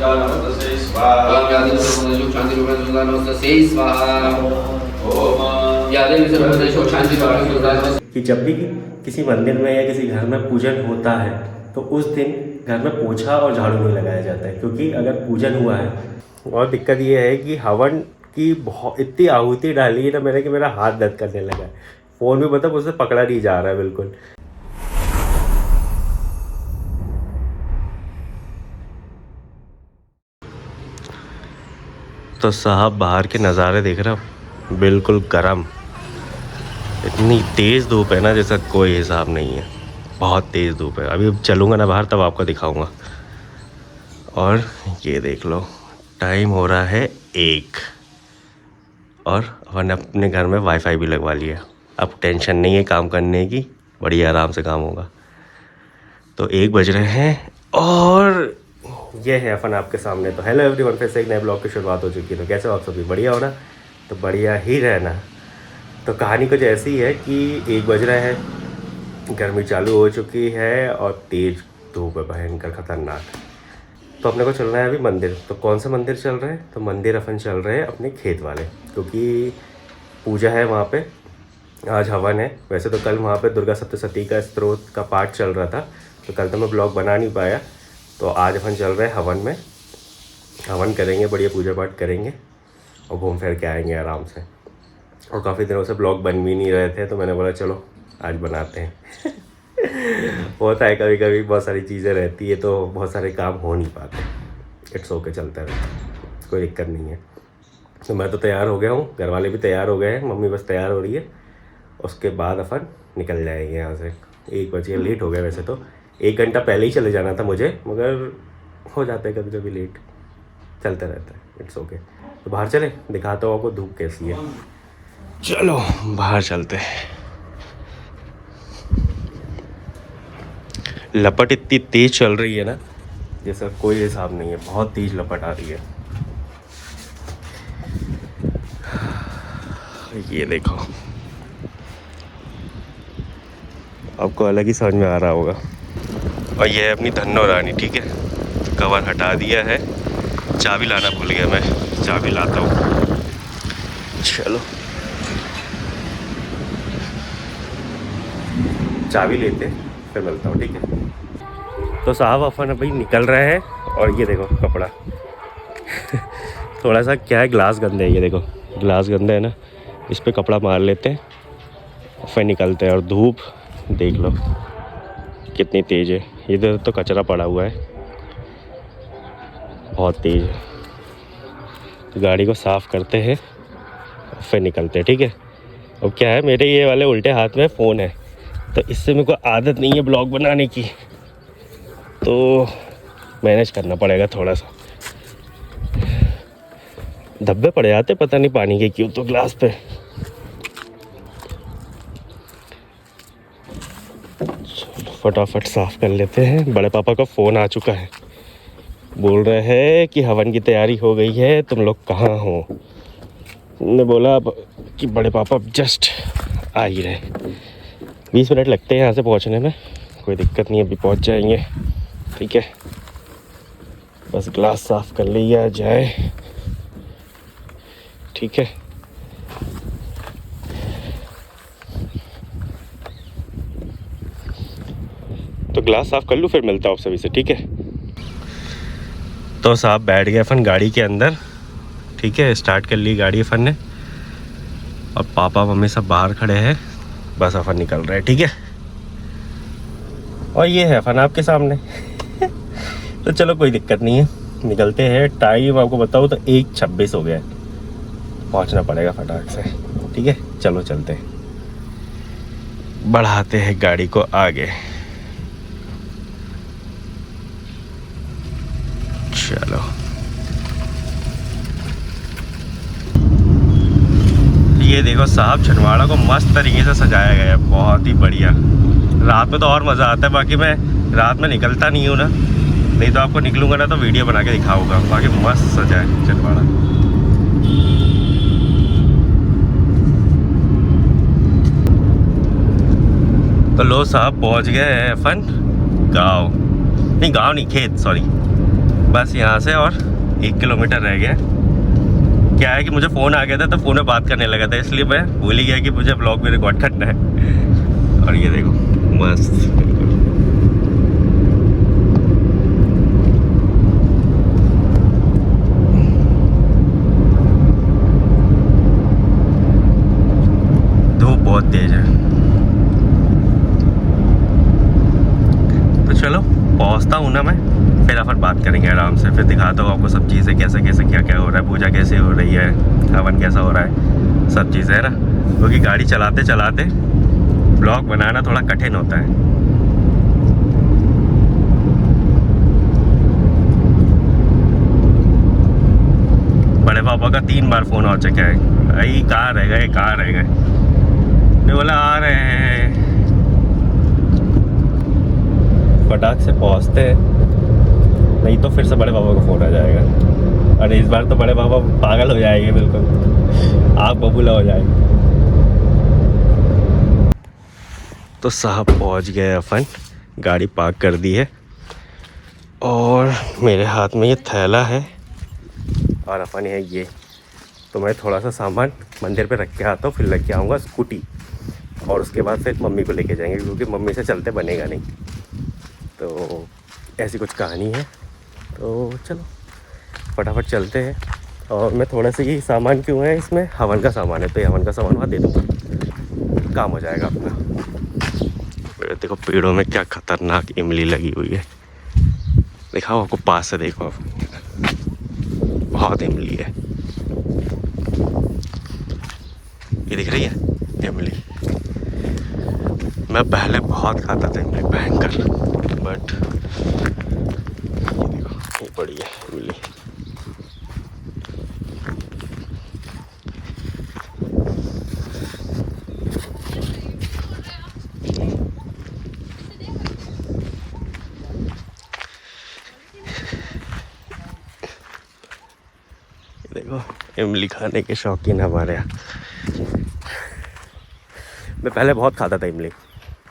नमस्तस्यै स्वाहा। ओम यादेव सर्वदेशो शांति रूपेण सुधा नमस्तस्यै स्वाहा। ओम यादेव सर्वदेशो शांति रूपेण सुधा नमस्तस्यै। कि जब भी किसी मंदिर में या किसी घर में पूजन होता है तो उस दिन घर में पोछा और झाड़ू नहीं लगाया जाता है, क्योंकि अगर पूजन हुआ है। और दिक्कत ये है कि हवन की बहुत इतनी आहुति डाली है ना मैंने कि मेरा हाथ दर्द करने लगा है। फ़ोन भी मतलब उससे पकड़ा नहीं जा रहा है बिल्कुल। तो साहब बाहर के नज़ारे देख रहे हो, बिल्कुल गर्म। इतनी तेज़ धूप है ना जैसा कोई हिसाब नहीं है, बहुत तेज़ धूप है। अभी चलूँगा ना बाहर तब आपको दिखाऊंगा। और ये देख लो टाइम हो रहा है 1 और अपन अपने घर में वाईफाई भी लगवा लिया। अब टेंशन नहीं है काम करने की, बड़ी आराम से काम होगा। तो 1 बज रहे हैं और ये है अपन आपके सामने। तो हेलो एवरीवन, फिर से एक नए ब्लॉग की शुरुआत हो चुकी है। तो कैसे हो आप सभी? बढ़िया हो ना? तो बढ़िया ही रहना। तो कहानी कुछ ऐसी है कि 1 बज रहे हैं, गर्मी चालू हो चुकी है और तेज़ धूप है, भयंकर ख़तरनाक। तो अपने को चलना है अभी मंदिर। तो कौन सा मंदिर चल रहा है? तो मंदिर अपन चल रहे हैं अपने खेत वाले, क्योंकि पूजा है वहाँ पे, आज हवन है। वैसे तो कल वहाँ पे दुर्गा सप्तशती का स्तोत्र का पाठ चल रहा था, तो कल तो मैं ब्लॉग बना नहीं पाया। तो आज अपन चल रहे हैं हवन में, हवन करेंगे, बढ़िया पूजा पाठ करेंगे और घूम फिर के आएंगे आराम से। और काफ़ी दिनों से ब्लॉग बन भी नहीं रहे थे, तो मैंने बोला चलो आज बनाते हैं। होता है कभी कभी, बहुत सारी चीज़ें रहती है तो बहुत सारे काम हो नहीं पाते। इट्स ओके, चलता रहता, कोई दिक्कत नहीं है। तो मैं तो तैयार हो गया हूँ, घर वाले भी तैयार हो गए हैं, मम्मी बस तैयार हो रही है। उसके बाद अपन निकल जाएंगे यहाँ से। 1 बजे लेट हो गया, वैसे तो 1 घंटा पहले ही चले जाना था मुझे, मगर हो जाता है कभी कभी लेट, चलता रहता है। It's okay. तो बाहर चले, दिखाता हूँ आपको धूप कैसी है। चलो बाहर चलते हैं। लपट इतनी तेज चल रही है ना जैसा कोई हिसाब नहीं है, बहुत तेज लपट आ रही है। ये देखो, आपको अलग ही समझ में आ रहा होगा। और ये है अपनी धन्नो रानी, ठीक है। कवर हटा दिया है, चाबी लाना भूल गया मैं, चाबी लाता हूँ। चलो चाबी लेते फिर मिलता हूँ, ठीक है। तो साहब अपन अभी निकल रहे हैं और ये देखो कपड़ा थोड़ा सा क्या है, ग्लास गंदे है, ये देखो ग्लास गंदा है ना, इस पे कपड़ा मार लेते हैं फिर निकलते हैं। और धूप देख लो कितनी तेज़ है, इधर तो कचरा पड़ा हुआ है, बहुत तेज़ है। तो गाड़ी को साफ़ करते हैं फिर निकलते हैं, ठीक है। अब क्या है, मेरे ये वाले उल्टे हाथ में फ़ोन है, तो इससे मेरे को आदत नहीं है ब्लॉग बनाने की, तो मैनेज करना पड़ेगा थोड़ा सा। धब्बे पड़ जाते पता नहीं पानी के क्यों, तो ग्लास पे। फटाफट साफ कर लेते हैं। बड़े पापा का फ़ोन आ चुका है, बोल रहे हैं कि हवन की तैयारी हो गई है, तुम लोग कहाँ हो। ने बोला कि बड़े पापा जस्ट आ ही रहे, 20 मिनट लगते हैं यहाँ से पहुँचने में, कोई दिक्कत नहीं है, अभी पहुँच जाएंगे, ठीक है। बस ग्लास साफ कर लिया जाए, ठीक है। तो ग्लास साफ कर लूँ फिर मिलता हूँ आप सभी से, ठीक है। तो साहब बैठ गए अपन गाड़ी के अंदर, ठीक है। स्टार्ट कर ली गाड़ी अपन ने, और पापा मम्मी सब बाहर खड़े हैं, बस अपन निकल रहे हैं, ठीक है। और ये है अपन आपके सामने। तो चलो कोई दिक्कत नहीं है, निकलते हैं। टाइम आपको बताऊँ तो 1:26 हो गया है, पहुंचना पड़ेगा फटाक से, ठीक है। चलो चलते हैं, बढ़ाते हैं गाड़ी को आगे। चलो ये देखो साहब, छिंदवाड़ा को मस्त तरीके से सजाया गया है, बहुत ही बढ़िया। रात में तो और मज़ा आता है, बाकी मैं रात में निकलता नहीं हूँ ना, नहीं तो आपको निकलूँगा ना तो वीडियो बना के दिखाऊंगा। बाकी मस्त सजा है छिंदवाड़ा। तो लो साहब पहुँच गए हैं अपन गाँव, नहीं गाँव नहीं, खेत, सॉरी बस यहाँ से और 1 किलोमीटर रह गया। क्या है कि मुझे फ़ोन आ गया था तो फ़ोन में बात करने लगा था, इसलिए मैं भूल ही गया कि मुझे ब्लॉग में रिकॉर्ड करना है। और ये देखो मस्त, धूप बहुत तेज है। तो चलो पहुँचता हूँ ना मैं, फिर अपन बात करेंगे आराम से, फिर दिखाता हूँ आपको सब चीज़ें कैसे कैसे क्या क्या हो रहा है, पूजा कैसे हो रही है, हवन कैसा हो रहा है, सब चीज़ें है ना। क्योंकि गाड़ी चलाते चलाते ब्लॉग बनाना थोड़ा कठिन होता है। बड़े पापा का 3 बार फ़ोन आ चुका है, भाई कहाँ रह गए कहाँ रह गए। मैं बोला आ रहे हैं, फटाक से पहुँचते हैं, नहीं तो फिर से बड़े पापा का फ़ोन आ जाएगा। और इस बार तो बड़े पापा पागल हो जाएंगे, बिल्कुल आग बबूला हो जाएगी। तो साहब पहुंच गए अपन, गाड़ी पार्क कर दी है और मेरे हाथ में ये थैला है और अपन है ये। तो मैं थोड़ा सा सामान मंदिर पे रख के आता हूँ, फिर लेके आऊँगा स्कूटी और उसके बाद फिर मम्मी को लेके जाएंगे, क्योंकि मम्मी से चलते बनेगा नहीं। तो ऐसी कुछ कहानी है। तो चलो फटाफट चलते हैं। और मैं थोड़ा सा ये सामान क्यों है, इसमें हवन का सामान है, तो ये हवन का सामान वहाँ दे दूँगा, काम हो जाएगा अपना। देखो पेड़ों में क्या खतरनाक इमली लगी हुई है, दिखाओ आपको पास से, देखो आप, बहुत इमली है। ये दिख रही है इमली। मैं पहले बहुत खाता था इमली, भयंकर, बट ये देखो ये बड़ी है इमली। देखो इमली खाने के शौकीन हमारे यहाँ। मैं पहले बहुत खाता था इमली,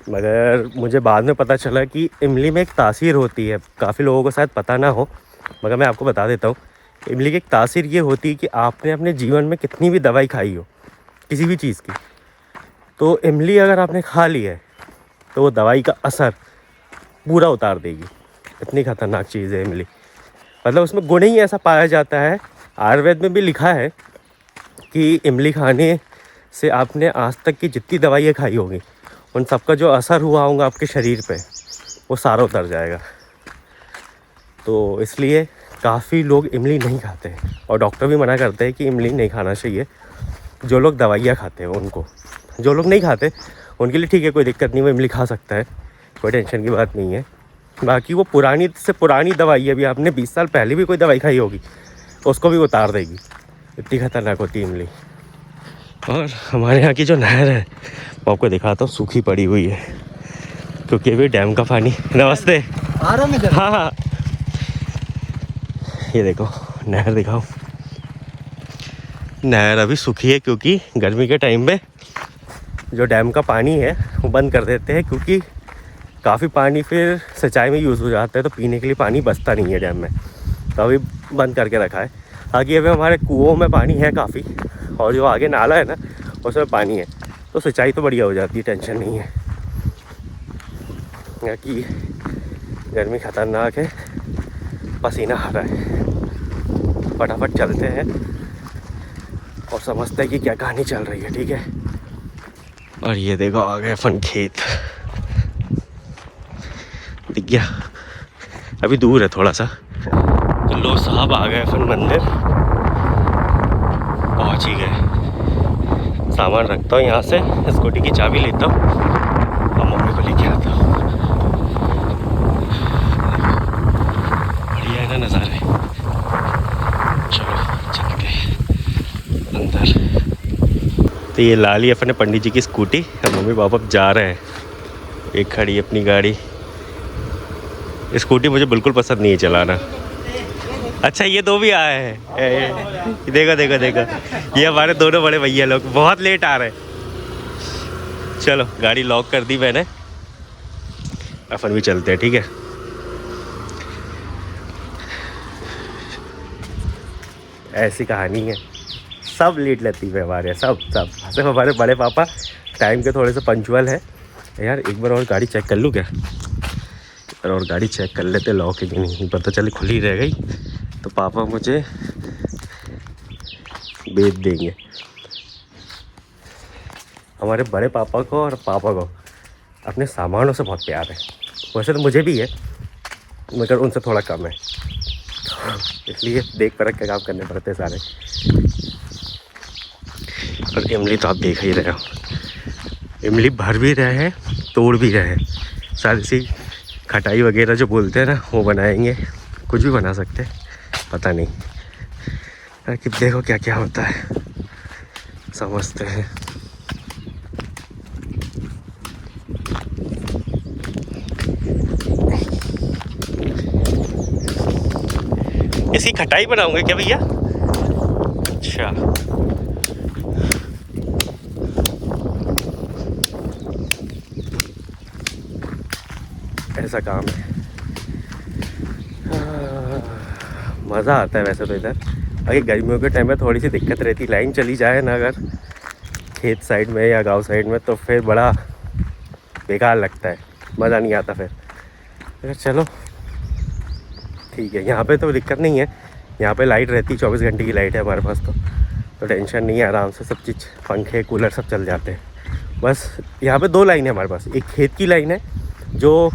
मगर मुझे बाद में पता चला कि इमली में एक तासीर होती है, काफ़ी लोगों को शायद पता ना हो, मगर मैं आपको बता देता हूँ। इमली की एक तासीर ये होती है कि आपने अपने जीवन में कितनी भी दवाई खाई हो किसी भी चीज़ की, तो इमली अगर आपने खा ली है तो वो दवाई का असर पूरा उतार देगी। इतनी खतरनाक चीज़ है इमली, मतलब उसमें गुण ही ऐसा पाया जाता है। आयुर्वेद में भी लिखा है कि इमली खाने से आपने आज तक की जितनी दवाइयाँ खाई होंगी उन सबका जो असर हुआ होगा आपके शरीर पे, वो सारा उतर जाएगा। तो इसलिए काफ़ी लोग इमली नहीं खाते हैं और डॉक्टर भी मना करते हैं कि इमली नहीं खाना चाहिए। जो लोग दवाइयाँ खाते हैं उनको, जो लोग नहीं खाते उनके लिए ठीक है, कोई दिक्कत नहीं, वो इमली खा सकता है, कोई टेंशन की बात नहीं है। बाकी वो पुरानी से पुरानी दवाई है, अभी आपने 20 साल पहले भी कोई दवाई खाई होगी उसको भी उतार देगी, इतनी खतरनाक होती है इमली। और हमारे यहाँ की जो नहर है वो आपको दिखाता हूँ, सूखी पड़ी हुई है क्योंकि अभी डैम का पानी। नमस्ते। हाँ हाँ, ये देखो नहर दिखाओ, नहर अभी सूखी है क्योंकि गर्मी के टाइम में जो डैम का पानी है वो बंद कर देते हैं, क्योंकि काफ़ी पानी फिर सिंचाई में यूज़ हो जाता है, तो पीने के लिए पानी बचता नहीं है डैम में, तो अभी बंद करके रखा है। आगे अभी हमारे कुओं में पानी है काफ़ी, और जो आगे नाला है ना उसमें पानी है, तो सिंचाई तो बढ़िया हो जाती है, टेंशन नहीं है। यहाँ की गर्मी ख़तरनाक है, पसीना आ रहा है। फटाफट चलते हैं और समझते हैं कि क्या कहानी चल रही है, ठीक है। और ये देखो आ गए अपन खेत, दिख गया, अभी दूर है थोड़ा सा। तो लो साहब आ गए अपन मंदिर, पहुंच ही गए। सामान रखता हूँ यहाँ से, स्कूटी की चाबी लेता हूँ और मम्मी को लेके आता हूँ। बढ़िया है ना नज़ारे। चलो चलते हैं अंदर। तो ये ला ली अपने पंडित जी की स्कूटी, और मम्मी पापा जा रहे हैं। एक खड़ी अपनी गाड़ी, स्कूटी मुझे बिल्कुल पसंद नहीं है चलाना। अच्छा ये दो भी आए हैं, देखो देखो देखो, ये हमारे दोनों बड़े भैया लोग बहुत लेट आ रहे हैं। चलो गाड़ी लॉक कर दी मैंने, अपन भी चलते हैं, ठीक है। ऐसी कहानी है। सब लीड लेती है हमारे, सब सिर्फ हमारे बड़े पापा टाइम के थोड़े से पंचुअल है। यार एक बार और गाड़ी चेक कर लूँ क्या? और गाड़ी चेक कर लेते, लॉक है कि नहीं पता चले खुली रह गई तो पापा मुझे बेच देंगे। हमारे बड़े पापा को और पापा को अपने सामानों से बहुत प्यार है। वैसे तो मुझे भी है मगर उनसे थोड़ा कम है, तो इसलिए देख परख के काम करने पड़ते हैं सारे। और इमली तो आप देख ही रहे हो, इमली भर भी रहे हैं तोड़ भी रहे हैं। सारी सी खटाई वगैरह जो बोलते हैं ना वो बनाएंगे, कुछ भी बना सकते हैं, पता नहीं। कि देखो क्या क्या होता है, समझते हैं। इसकी खटाई बनाऊंगे क्या भैया? अच्छा, ऐसा काम है। मज़ा आता है वैसे तो इधर। अगर गर्मियों के टाइम में थोड़ी सी दिक्कत रहती, लाइन चली जाए ना अगर खेत साइड में या गांव साइड में तो फिर बड़ा बेकार लगता है, मज़ा नहीं आता फिर। अगर चलो ठीक है, यहाँ पे तो दिक्कत नहीं है, यहाँ पे लाइट रहती, 24 घंटे की लाइट है हमारे पास, तो टेंशन नहीं है, आराम से सब चीज़, पंखे कूलर सब चल जाते हैं। बस यहाँ पे 2 लाइन है हमारे पास। एक खेत की लाइन है जो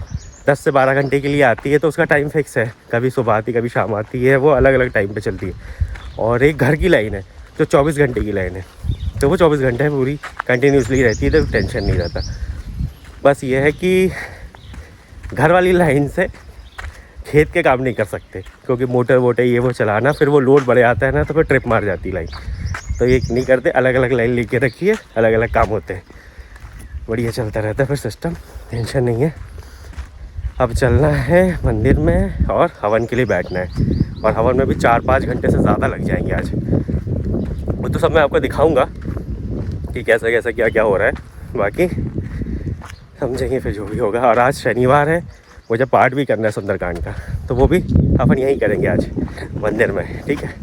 10 से 12 घंटे के लिए आती है, तो उसका टाइम फिक्स है, कभी सुबह आती कभी शाम आती है, वो अलग अलग टाइम पे चलती है। और एक घर की लाइन है जो 24 घंटे की लाइन है, तो वो 24 घंटे पूरी कंटिन्यूसली रहती है, तो टेंशन नहीं रहता। बस ये है कि घर वाली लाइन से खेत के काम नहीं कर सकते, क्योंकि मोटर वोटर ये वो चलाना, फिर वो लोड बढ़े आता है ना, तो फिर ट्रिप मार जाती लाइन। तो ये नहीं करते, अलग अलग लाइन लेके रखिए, अलग अलग काम होते हैं, बढ़िया चलता रहता है फिर सिस्टम, टेंशन नहीं है। अब चलना है मंदिर में और हवन के लिए बैठना है, और हवन में भी 4-5 घंटे से ज़्यादा लग जाएंगे आज। वो तो सब मैं आपको दिखाऊंगा कि कैसे कैसे क्या क्या हो रहा है, बाकी समझेंगे फिर जो भी होगा। और आज शनिवार है, मुझे पाठ भी करना है सुंदरकांड का, तो वो भी अपन यहीं करेंगे आज मंदिर में, ठीक है।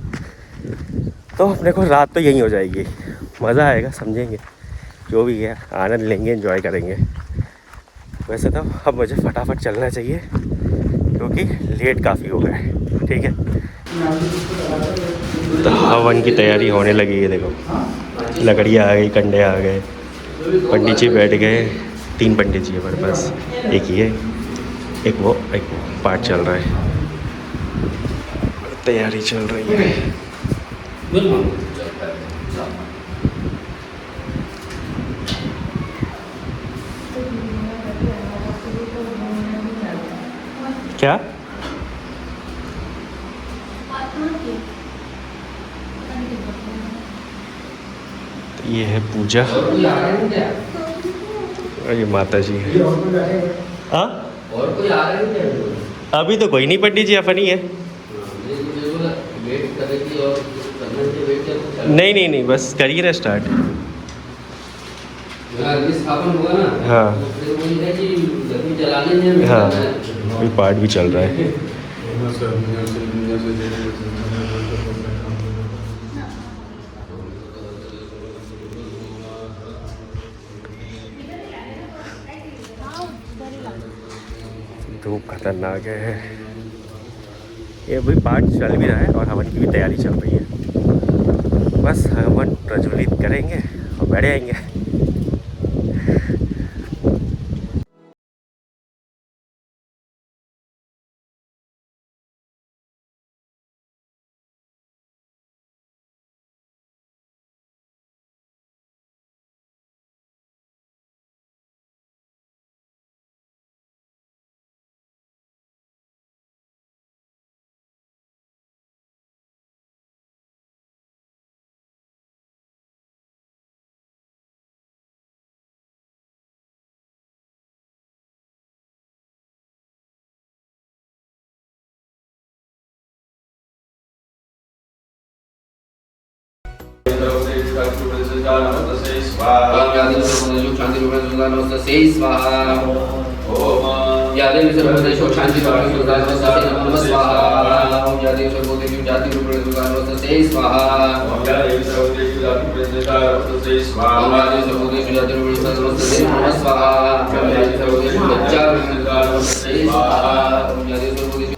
तो अपने को रात तो यहीं हो जाएगी, मज़ा आएगा, समझेंगे जो भी है, आनंद लेंगे, एंजॉय करेंगे। वैसे तो अब मुझे फटाफट चलना चाहिए क्योंकि लेट काफ़ी हो गया है, ठीक है। तो हवन की तैयारी होने लगी है, देखो लकड़ियाँ आ गई, कंडे आ गए, पंडित जी बैठ गए। 3 पंडित जी हमारे पास, एक ये एक वो, एक पाठ चल रहा है, तैयारी चल रही है। क्या? तो ये है पूजा, और ये माता जी है। हाँ, और कोई आ रहा है? अभी तो कोई नहीं, पंडित जी अपन ही है। नहीं, बस करिए ना स्टार्ट। हाँ हाँ, कोई पार्ट भी चल रहा है। धूप खतरनाक है, ये भी पार्ट चल भी रहा है और हवन की भी तैयारी चल रही है। बस हवन प्रज्वलित करेंगे और बैठ आएंगे। स्वाहा जातिरूपेण स्वाहा ओम यादेवी सर्वदेवी जातिरूपेण स्वाहा ओम यादेवी सर्वदेवी जातिरूपेण स्वाहा ओम यादेवी सर्वदेवी जातिरूपेण स्वाहा ओम यादेवी सर्वदेवी।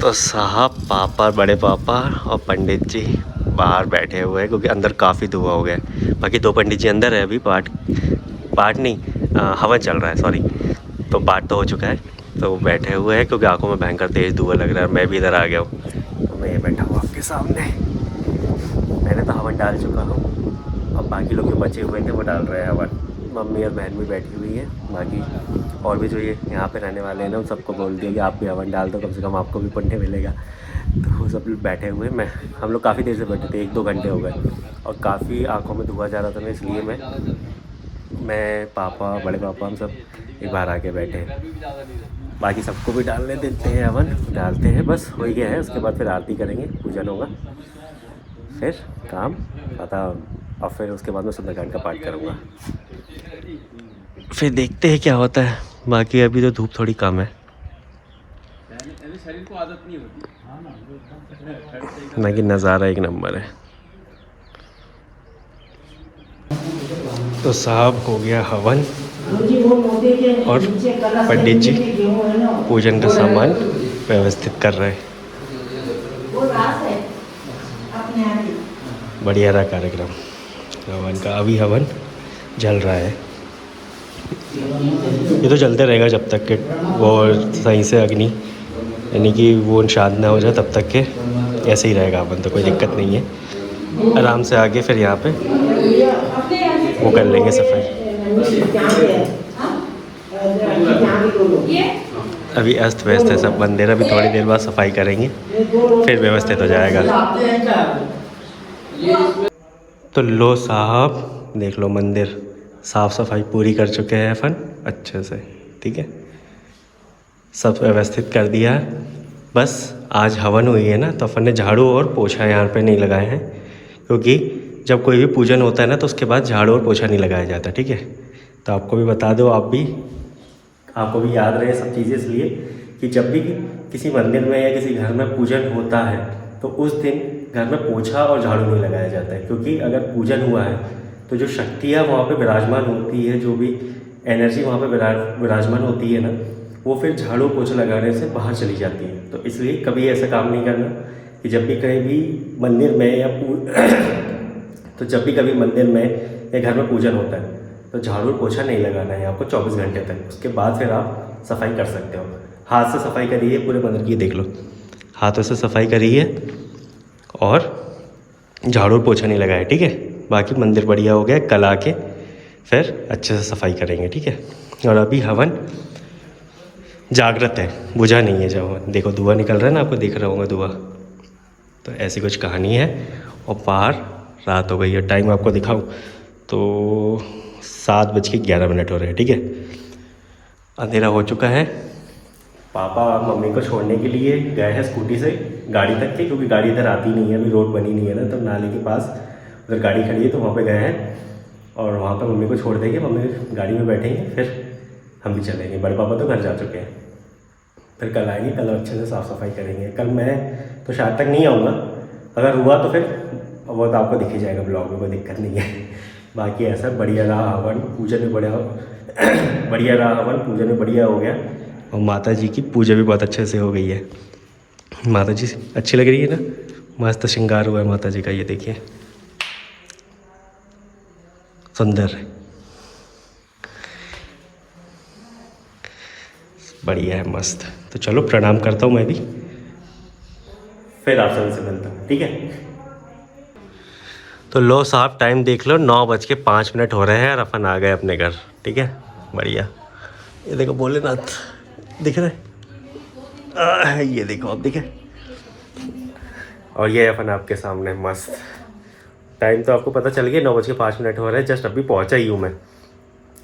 तो साहब पापा, बड़े पापा और पंडित जी बाहर बैठे हुए हैं क्योंकि अंदर काफ़ी धुआं हो गया है। बाकी 2 पंडित जी अंदर है, अभी पाठ नहीं हवन चल रहा है, सॉरी। तो पाठ तो हो चुका है, तो बैठे हुए हैं क्योंकि आंखों में भयंकर तेज़ धुआं लग रहा है। मैं भी इधर आ गया हूँ, तो मैं ये बैठा हूँ आपके सामने। मैंने तो हवन डाल चुका हूँ, अब बाकी लोग जो बचे हुए थे वो डाल रहे हैं हवन। मम्मी और बहन भी बैठी हुई है, बाकी और भी जो ये यहाँ पे रहने वाले हैं ना, उन सबको बोल दिया कि आप भी हवन डाल दो, कम से कम आपको भी पुण्य मिलेगा। तो वो सब बैठे हुए हैं। हम लोग काफ़ी देर से बैठे थे, 1-2 घंटे हो गए, और काफ़ी आंखों में धुआं जा रहा था ना, इसलिए मैं पापा, बड़े पापा, हम सब एक बार आके बैठे हैं। बाकी सबको भी डालने देते हैं, हवन डालते हैं, बस हो ही गया है। उसके बाद फिर आरती करेंगे, पूजन होगा, फिर काम पता, और फिर उसके बाद मैं सुंदरकांड का पाठ करूँगा। फिर देखते हैं क्या होता है। बाकी अभी तो धूप थोड़ी कम है, शरीर को आदत नहीं होती। लेकिन नज़ारा एक नंबर है। तो साहब हो गया हवन, और पंडित जी पूजन का सामान व्यवस्थित कर रहे हैं। बढ़िया रहा कार्यक्रम हवन का। अभी हवन जल रहा है, ये तो चलते रहेगा जब तक कि वो सही से अग्नि, यानी कि वो शांत ना हो जाए, तब तक के ऐसे ही रहेगा हवन, तो कोई दिक्कत नहीं है। आराम से आगे फिर यहाँ पे वो कर लेंगे सफाई। अभी अस्त व्यस्त है सब, मंदिर अभी थोड़ी देर बाद सफाई करेंगे, फिर व्यवस्थित हो जाएगा। तो लो साहब देख लो, मंदिर साफ़ सफाई पूरी कर चुके हैं अपन अच्छे से, ठीक है, सब व्यवस्थित कर दिया है। बस आज हवन हुई है ना, तो अपन ने झाड़ू और पोछा यहाँ पे नहीं लगाए हैं, क्योंकि जब कोई भी पूजन होता है ना, तो उसके बाद झाड़ू और पोछा नहीं लगाया जाता, ठीक है। तो आपको भी बता दो, आपको भी याद रहे सब चीज़ें, इसलिए कि जब भी किसी मंदिर में या किसी घर में पूजन होता है, तो उस दिन घर में पोछा और झाड़ू नहीं लगाया जाता है, क्योंकि अगर पूजन हुआ है तो जो शक्तियाँ वहाँ पे विराजमान होती है, जो भी एनर्जी वहाँ पे विराजमान होती है ना, वो फिर झाड़ू पोछा लगाने से बाहर चली जाती है। तो इसलिए कभी ऐसा काम नहीं करना कि जब भी कहीं भी मंदिर में या तो जब भी कभी मंदिर में या घर में पूजन होता है, तो झाड़ू पोछा नहीं लगाना है आपको 24 घंटे तक। उसके बाद फिर आप सफाई कर सकते हो। हाथ से सफाई करिए पूरे मंदिर की, देख लो, हाथों से सफाई करिए और झाड़ू पोछा नहीं लगाया, ठीक है। बाकी मंदिर बढ़िया हो गया, कल आके फिर अच्छे से सफाई करेंगे, ठीक है। और अभी हवन जागृत है, बुझा नहीं है जब हवन, देखो धुआं निकल रहा है ना, आपको दिख रहा होगा धुआं। तो ऐसी कुछ कहानी है। और बाहर रात हो गई है, टाइम आपको दिखाऊं तो 7:11 हो रहे हैं, ठीक है। अंधेरा हो चुका है। पापा मम्मी को छोड़ने के लिए गए हैं स्कूटी से गाड़ी तक के, क्योंकि गाड़ी इधर आती नहीं है, अभी रोड बनी नहीं है ना, तो नाले के पास उधर गाड़ी खड़ी है, तो वहाँ पे गए हैं और वहाँ पे मम्मी को छोड़ देंगे। मम्मी गाड़ी में बैठेंगे, फिर हम भी चलेंगे। बड़े पापा तो घर जा चुके हैं, फिर कल आएंगे, कल अच्छे से साफ़ सफाई करेंगे। कल मैं तो शायद तक नहीं आऊँगा, अगर हुआ तो फिर वो तो आपको दिख ही जाएगा ब्लॉग में, कोई दिक्कत नहीं है। बाकी ऐसा बढ़िया रहा हवन, पूजन भी बढ़िया रहा हवन, पूजन भी बढ़िया हो गया। और माता जी की पूजा भी बहुत अच्छे से हो गई है। माता जी अच्छी लग रही है ना, मस्त श्रृंगार हुआ है माता जी का, ये देखिए सुंदर, बढ़िया है, मस्त। तो चलो प्रणाम करता हूँ मैं भी, फिर आप सभी से मिलता हूँ, ठीक है। तो लो साहब टाइम देख लो, 9:05 हो रहे हैं और अपन आ गए अपने घर, ठीक है, बढ़िया। ये देखो भोलेनाथ दिख रहे हैं, ये देखो आप दिखे, और ये अपन आपके सामने मस्त। टाइम तो आपको पता चल गया, 9:05 हो रहे हैं, जस्ट अभी पहुंचा ही हूँ मैं।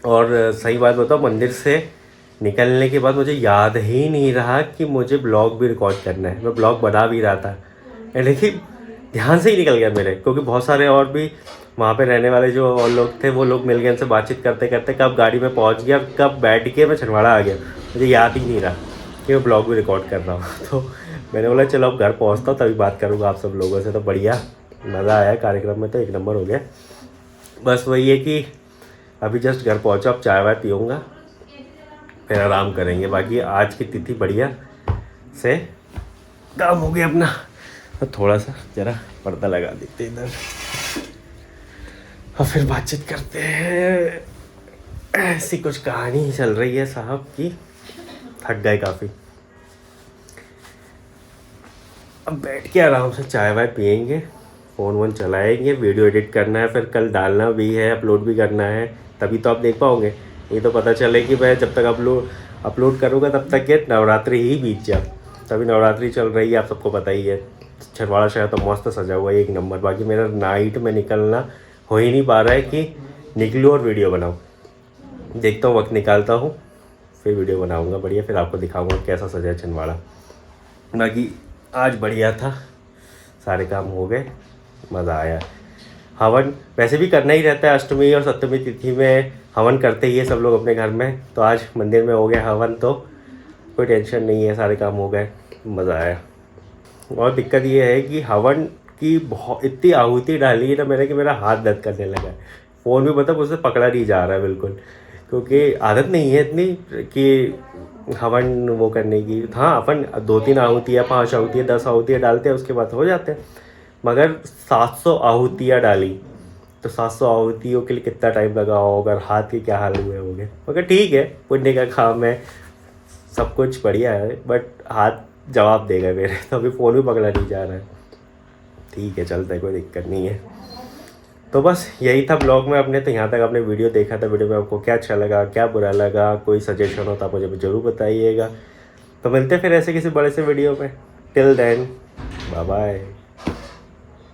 और सही बात बताओ, मंदिर से निकलने के बाद मुझे याद ही नहीं रहा कि मुझे ब्लॉग भी रिकॉर्ड करना है। मैं ब्लॉग बना भी रहा था, लेकिन ध्यान से ही निकल गया मेरे, क्योंकि बहुत सारे और भी वहाँ पे रहने वाले जो और लोग थे, वो लोग मिल गए, उनसे बातचीत करते करते कब गाड़ी में पहुँच गया, कब बैठ के मैं छिंदवाड़ा आ गया, मुझे याद ही नहीं रहा कि मैं ब्लॉग भी रिकॉर्ड कर रहा हूँ। तो मैंने बोला चलो अब घर पहुंचता हूँ तभी बात करूँगा आप सब लोगों से। तो बढ़िया मज़ा आया कार्यक्रम में, तो एक नंबर हो गया। बस वही है कि अभी जस्ट घर पहुंचा, अब चाय वाय पीऊँगा फिर आराम करेंगे। बाकी आज की तिथि बढ़िया से काम हो गया अपना। तो थोड़ा सा ज़रा पर्दा लगा देते इधर और फिर बातचीत करते हैं। ऐसी कुछ कहानी चल रही है साहब की, थक गए काफ़ी। अब बैठ के आराम से चाय वाय पियेंगे, फ़ोन वोन चलाएंगे, वीडियो एडिट करना है, फिर कल डालना भी है, अपलोड भी करना है, तभी तो आप देख पाओगे। ये तो पता चले कि मैं जब तक अपलोड करूँगा तब तक ये नवरात्रि ही बीत जाए। तभी नवरात्रि चल रही है, आप सबको पता ही है। छिंदवाड़ा शहर तो मस्त सजा हुआ है, एक नंबर। बाकी मेरा नाइट में निकलना हो ही नहीं पा रहा है कि निकलूँ और वीडियो बनाऊँ। देखता हूँ, वक्त निकालता हूँ, फिर वीडियो बनाऊँगा बढ़िया, फिर आपको दिखाऊँगा कैसा सजा है छिंदवाड़ा। बाकी आज बढ़िया था, सारे काम हो गए, मज़ा आया। हवन वैसे भी करना ही रहता है, अष्टमी और सप्तमी तिथि में हवन करते ही है सब लोग अपने घर में। तो आज मंदिर में हो गया हवन, तो कोई टेंशन नहीं है, सारे काम हो गए, मज़ा आया। और दिक्कत ये है कि हवन की बहुत इतनी आहुति डाली है ना मैंने कि मेरा हाथ दर्द करने लगा है। फ़ोन भी मतलब उससे पकड़ा नहीं जा रहा है बिल्कुल, क्योंकि आदत नहीं है इतनी कि हवन वो करने की। हाँ, अपन 2-3 आहुतियाँ, 5 आहुतियाँ, 10 आहुतियाँ डालते हैं, उसके बाद हो जाते हैं। मगर 700 आहुतियाँ डाली, तो 700 आहुतियों के लिए कितना टाइम लगा होगा, और हाथ के क्या हाल हुए होंगे। मगर ठीक है, पुण्य का काम है, सब कुछ बढ़िया है, बट हाथ जवाब देगा मेरे। तो अभी फ़ोन भी पकड़ा नहीं जा रहा है। ठीक है, चलता है, कोई दिक्कत नहीं है। तो बस यही था ब्लॉग में अपने। तो यहाँ तक आपने वीडियो देखा था, वीडियो में आपको क्या अच्छा लगा, क्या बुरा लगा, कोई सजेशन हो तो आप मुझे ज़रूर बताइएगा। तो मिलते हैं फिर ऐसे किसी बड़े से वीडियो में। Till then, bye bye.